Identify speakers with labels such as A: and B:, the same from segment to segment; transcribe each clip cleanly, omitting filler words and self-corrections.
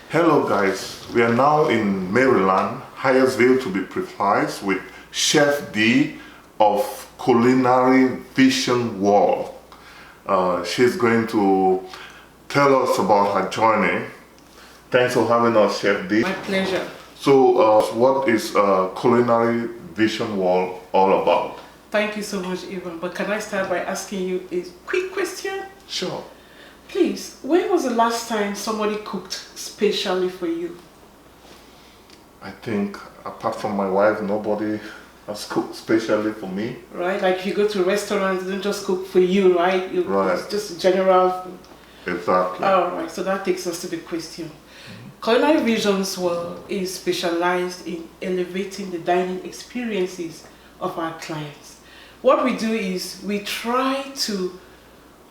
A: Hello guys, we are now in Maryland, Hyattsville to be precise, with Chef Dee of Culinary Vision World. She's going to tell us about her journey. Thanks for having us, Chef Dee.
B: My pleasure.
A: So what is Culinary Vision World all about?
B: Thank you so much, Ivan. But can I start by asking you a quick question?
A: Sure.
B: Please, when was the last time somebody cooked specially for you?
A: I think apart from my wife, nobody has cooked specially for me.
B: Right? Like if you go to restaurants, they don't just cook for you, right?
A: Right.
B: It's just general food.
A: Exactly.
B: All right, so that takes us to the question. Culinary Visions World is specialized in elevating the dining experiences of our clients. What we do is we try to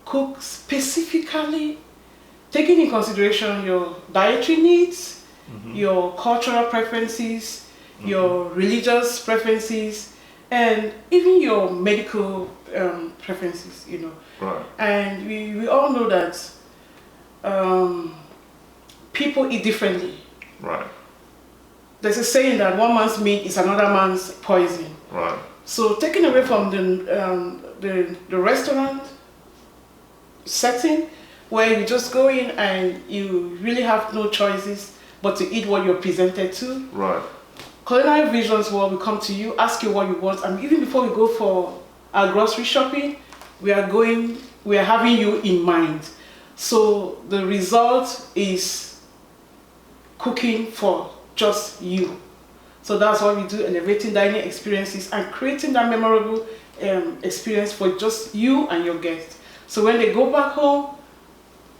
B: cook specifically, taking in consideration your dietary needs, your cultural preferences, your religious preferences, and even your medical preferences, you know.
A: Right.
B: And we all know that people eat differently.
A: Right.
B: There's a saying that one man's meat is another man's poison.
A: Right.
B: So taking away from the restaurant setting where you just go in and you really have no choices but to eat what you're presented to.
A: Right.
B: Culinary Visions World will come to you, ask you what you want, and even before we go for our grocery shopping, we are having you in mind. So the result is cooking for just you. So that's what we do, elevating dining experiences and creating that memorable experience for just you and your guests. So when they go back home,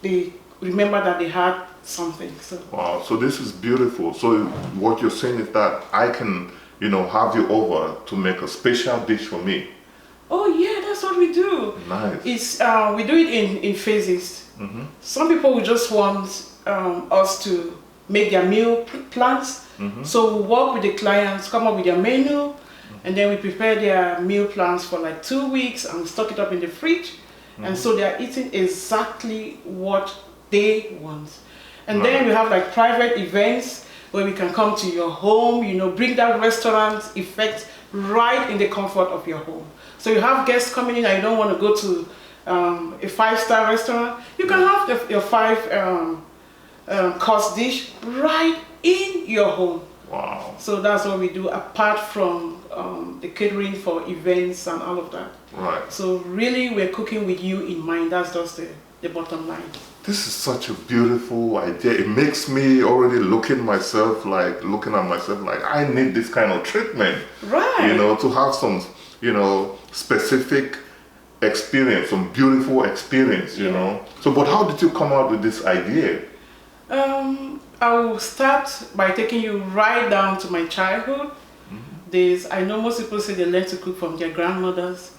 B: they remember that they had something. So.
A: Wow, so this is beautiful. So what you're saying is that I can, have you over to make a special dish for me.
B: Oh yeah, that's what we do.
A: Nice.
B: It's we do it in phases. Some people will just want us to make their meal plans. So we work with the clients, come up with their menu, and then we prepare their meal plans for like 2 weeks and we stock it up in the fridge. And so they are eating exactly what they want. And then we have like private events where we can come to your home, bring that restaurant effect right in the comfort of your home. So you have guests coming in and you don't want to go to a 5-star restaurant, you can have your 5 course dish right in your home.
A: Wow.
B: So that's what we do apart from the catering for events and all of that.
A: Right.
B: So really we're cooking with you in mind. That's just the bottom line.
A: This is such a beautiful idea. It makes me already looking at myself like I need this kind of treatment.
B: Right.
A: To have some, specific experience, some beautiful experience, So, but how did you come up with this idea?
B: I will start by taking you right down to my childhood days. I know most people say they learn to cook from their grandmothers,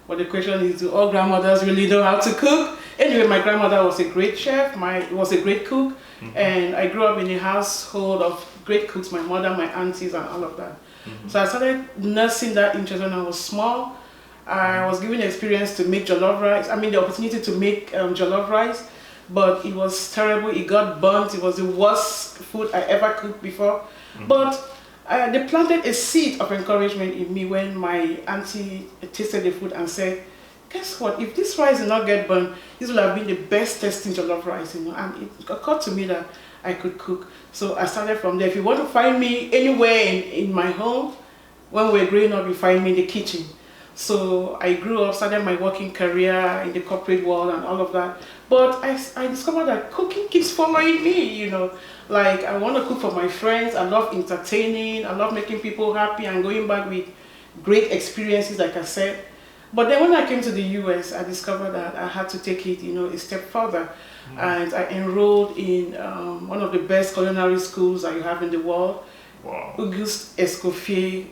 B: but the question is, do all grandmothers really know how to cook? Anyway, my grandmother was a great chef, was a great cook, and I grew up in a household of great cooks, my mother, my aunties, and all of that. So I started nursing that interest when I was small. I was given the experience to make jollof rice, the opportunity to make jollof rice, but it was terrible. It got burnt. It was the worst food I ever cooked before. But they planted a seed of encouragement in me when my auntie tasted the food and said, guess what, if this rice did not get burnt, this would have been the best tasting jollof rice, and it occurred to me that I could cook. So I started from there. If you want to find me anywhere in my home, when we were growing up, you find me in the kitchen. So I grew up, started my working career in the corporate world and all of that. But I discovered that cooking keeps following me, Like I want to cook for my friends. I love entertaining. I love making people happy and going back with great experiences, like I said. But then when I came to the US, I discovered that I had to take it, a step further. And I enrolled in one of the best culinary schools that you have in the world.
A: Wow.
B: Auguste Escoffier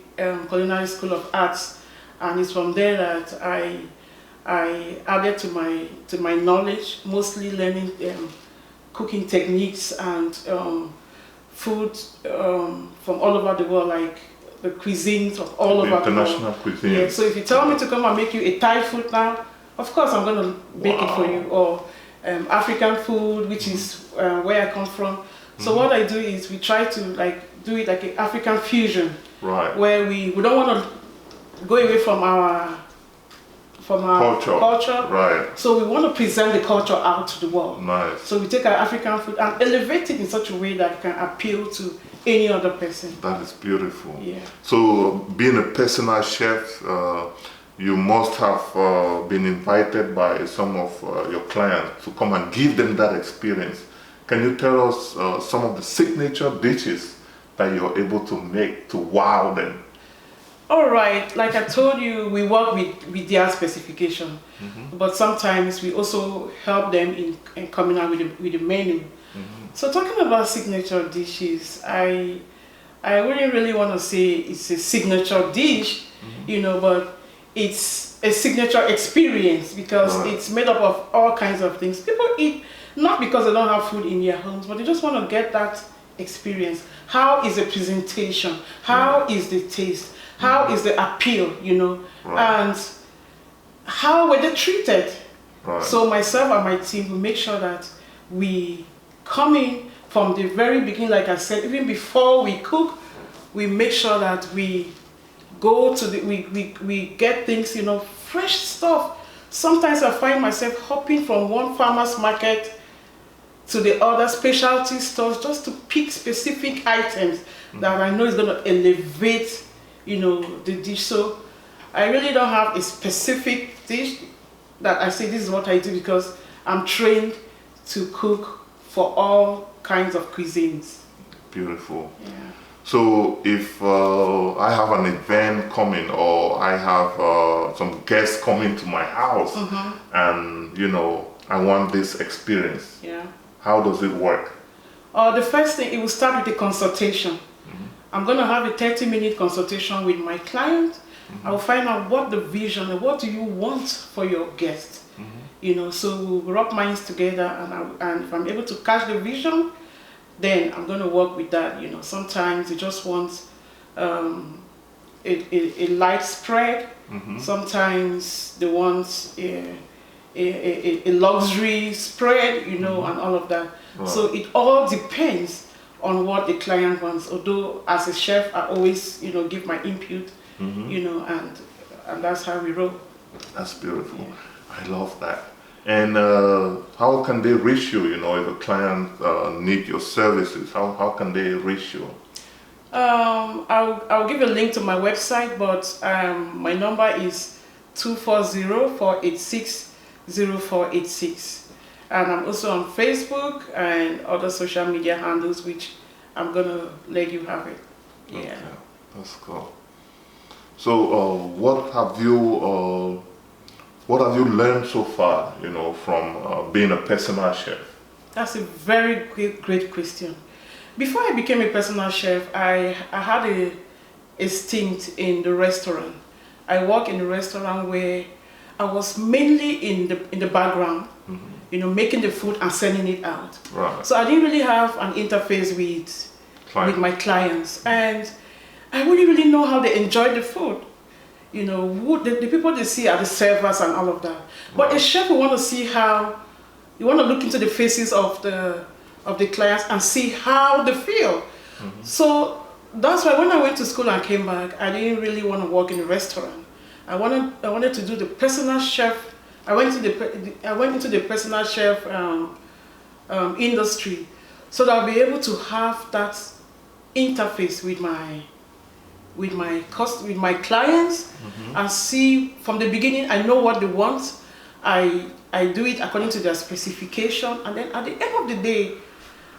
B: Culinary School of Arts. And it's from there that I added to my knowledge, mostly learning cooking techniques and food from all over the world, like the cuisines of all over the world.
A: International cuisine.
B: Yeah, so if you tell me to come and make you a Thai food now, of course I'm going to make it for you. Or African food, which is where I come from. So what I do is we try to do it like an African fusion,
A: right?
B: Where we don't want to go away from our culture.
A: Right.
B: So we want to present the culture out to the world.
A: Nice.
B: So we take our African food and elevate it in such a way that it can appeal to any other person.
A: That is beautiful.
B: Yeah.
A: So being a personal chef, you must have been invited by some of your clients to come and give them that experience. Can you tell us some of the signature dishes that you're able to make to wow them?
B: All right, like I told you, we work with their specification, but sometimes we also help them in coming out with the menu. So talking about signature dishes, I wouldn't really want to say it's a signature dish, but it's a signature experience because it's made up of all kinds of things. People eat not because they don't have food in their homes, but they just want to get that experience. How is the presentation? How is the taste? How is the appeal, and how were they treated?
A: Right.
B: So myself and my team will make sure that we come in from the very beginning, like I said, even before we cook, we make sure that we go to we get things, fresh stuff. Sometimes I find myself hopping from one farmer's market to the other specialty stores just to pick specific items that I know is going to elevate the dish. So I really don't have a specific dish that I say this is what I do because I'm trained to cook for all kinds of cuisines.
A: Beautiful.
B: Yeah.
A: So if I have an event coming or I have some guests coming to my house and I want this experience, how does it work?
B: The first thing, it will start with a consultation. I'm going to have a 30-minute consultation with my client. I will find out what the vision and what do you want for your guest. So we'll rub minds together, and if I'm able to catch the vision, then I'm going to work with that. Sometimes you just want a light spread. Sometimes they want a luxury spread, and all of that.
A: Right.
B: So it all depends on what the client wants. Although as a chef, I always, give my input, and that's how we roll.
A: That's beautiful.
B: Yeah.
A: I love that. And how can they reach you? If a client need your services, how can they reach you?
B: I'll give a link to my website, but my number is 240-486-0486. And I'm also on Facebook and other social media handles, which I'm going to let you have it. Yeah.
A: Okay. That's cool. So what have you learned so far, from being a personal chef?
B: That's a very great question. Before I became a personal chef, I had a stint in the restaurant. I worked in a restaurant where I was mainly in the background, making the food and sending it out.
A: Right.
B: So I didn't really have an interface with my clients, and I wouldn't really know how they enjoy the food. The people they see are the servers and all of that. But a chef will want to see how, you want to look into the faces of the clients and see how they feel. So that's why when I went to school and came back, I didn't really want to work in a restaurant. I wanted to do the personal chef. I went into the personal chef industry, so that I'll be able to have that interface with my clients and see from the beginning. I know what they want. I do it according to their specification, and then at the end of the day,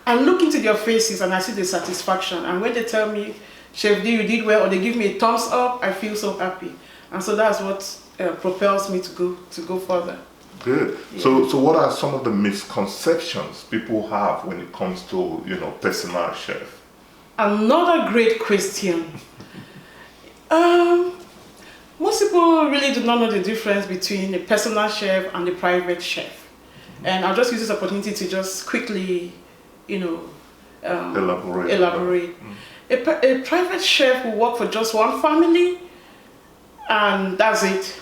B: I look into their faces and I see the satisfaction. And when they tell me, Chef Dee, you did well, or they give me a thumbs up, I feel so happy. And so that's what propels me to go further.
A: Good.
B: Yeah.
A: So what are some of the misconceptions people have when it comes to personal chef?
B: Another great question. Most people really do not know the difference between a personal chef and a private chef. And I'll just use this opportunity to just quickly, elaborate. A private chef will work for just one family, and that's it.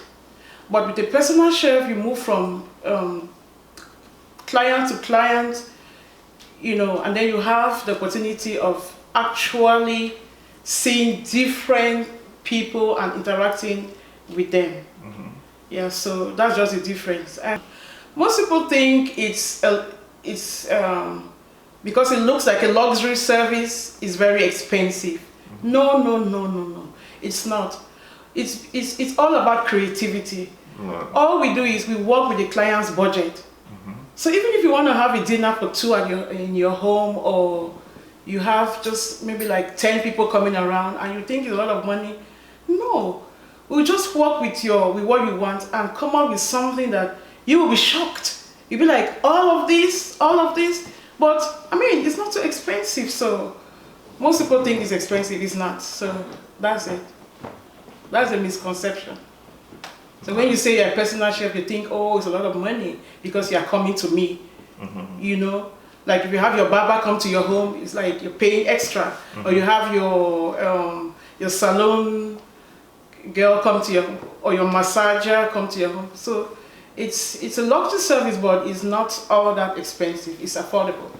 B: But with a personal chef, you move from client to client. you know, and then you have the opportunity of actually seeing different people and interacting with them. Yeah, so that's just the difference. And most people think it's because it looks like a luxury service, is very expensive. No, no, no, no, no. It's not. It's all about creativity.
A: Right.
B: All we do is we work with the client's budget. So even if you want to have a dinner for 2 in your home, or you have just maybe like 10 people coming around and you think it's a lot of money, no. We'll just work with what you want and come up with something that you will be shocked. You'll be like, all of this. But I mean, it's not too expensive. So most people think it's expensive. It's not. So that's it. That's a misconception. So when you say you're a personal chef, you think, oh, it's a lot of money because you're coming to me. You know, like if you have your barber come to your home, it's like you're paying extra. Or you have your salon girl come to your home, or your massager come to your home. So it's a luxury service, but it's not all that expensive. It's affordable.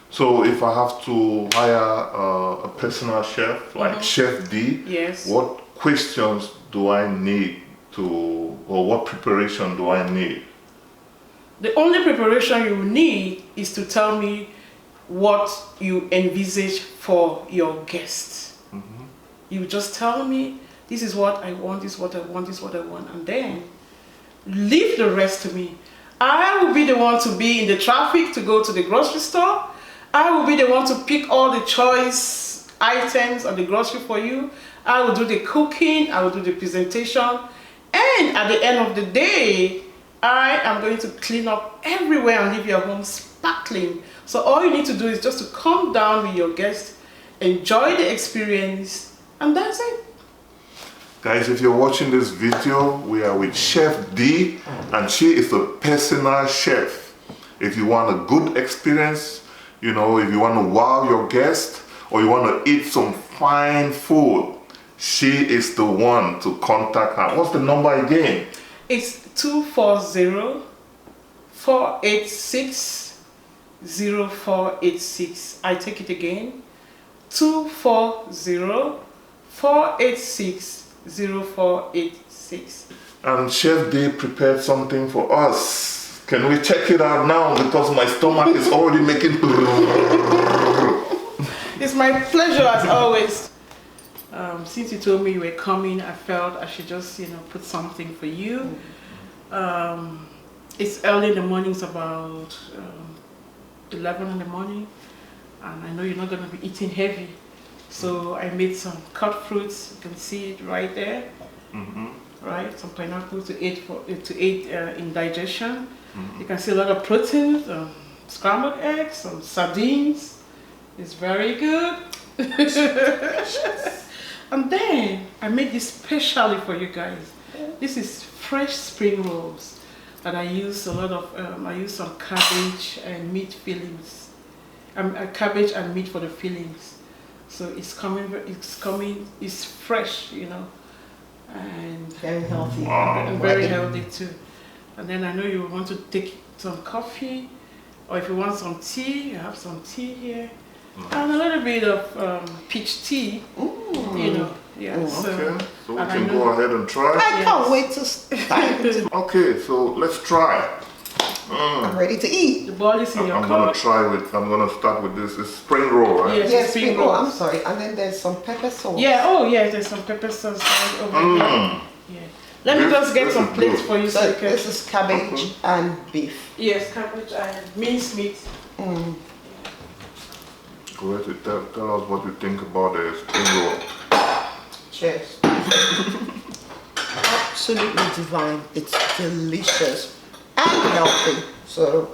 A: So if I have to hire a personal chef like Chef Dee,
B: yes,
A: what questions do I need to, or what preparation do I need?
B: The only preparation you need is to tell me what you envisage for your guests. You just tell me, this is what I want, this is what I want, this is what I want, and then leave the rest to me. I will be the one to be in the traffic to go to the grocery store. I will be the one to pick all the choice items of the grocery for you. I will do the cooking, I will do the presentation, and at the end of the day, I am going to clean up everywhere and leave your home sparkling. So all you need to do is just to come down with your guests, enjoy the experience, and that's it.
A: Guys, if you're watching this video, we are with Chef Dee, and she is a personal chef. If you want a good experience, you know, if you want to wow your guests, or you want to eat some fine food, she is the one to contact her. What's the number again?
B: It's 240-486-0486. I take it again. 240-486-0486.
A: And Chef Dee prepared something for us. Can we check it out now? Because my stomach is already making...
B: It's my pleasure as always. Since you told me you were coming, I felt I should just, you know, put something for you. It's early in the morning, it's about 11 in the morning, and I know you're not going to be eating heavy. So I made some cut fruits, you can see it right there. Right, some pineapple to aid in digestion. You can see a lot of protein, scrambled eggs, some sardines. It's very good. And then I made this specially for you guys. This is fresh spring rolls that I use a lot of. I use some cabbage and meat fillings. Cabbage and meat for the fillings. So it's fresh, you know, and
C: very healthy.
B: And very healthy too. And then I know you want to take some coffee, or if you want some tea, you have some tea here. And a little bit of peach tea, you know. Yeah.
A: Okay, so we can
B: go
A: go ahead and try.
C: I can't wait to start.
A: Okay, so let's try.
C: I'm ready to eat.
B: The ball is in your
A: I'm
B: cup.
A: I'm gonna start with this. It's spring roll, right?
B: Yes,
C: Yes,
B: spring
C: people.
B: rolls.
C: I'm sorry. And then there's some pepper sauce.
B: Yeah, oh yeah, there's some pepper sauce right over here. Yeah. Let me just get some plates for you so you can.
C: This is cabbage and beef.
B: Yes, cabbage and minced meat.
A: Go ahead, tell us what you think about the spring roll.
C: Cheers. Absolutely divine. It's delicious and healthy. So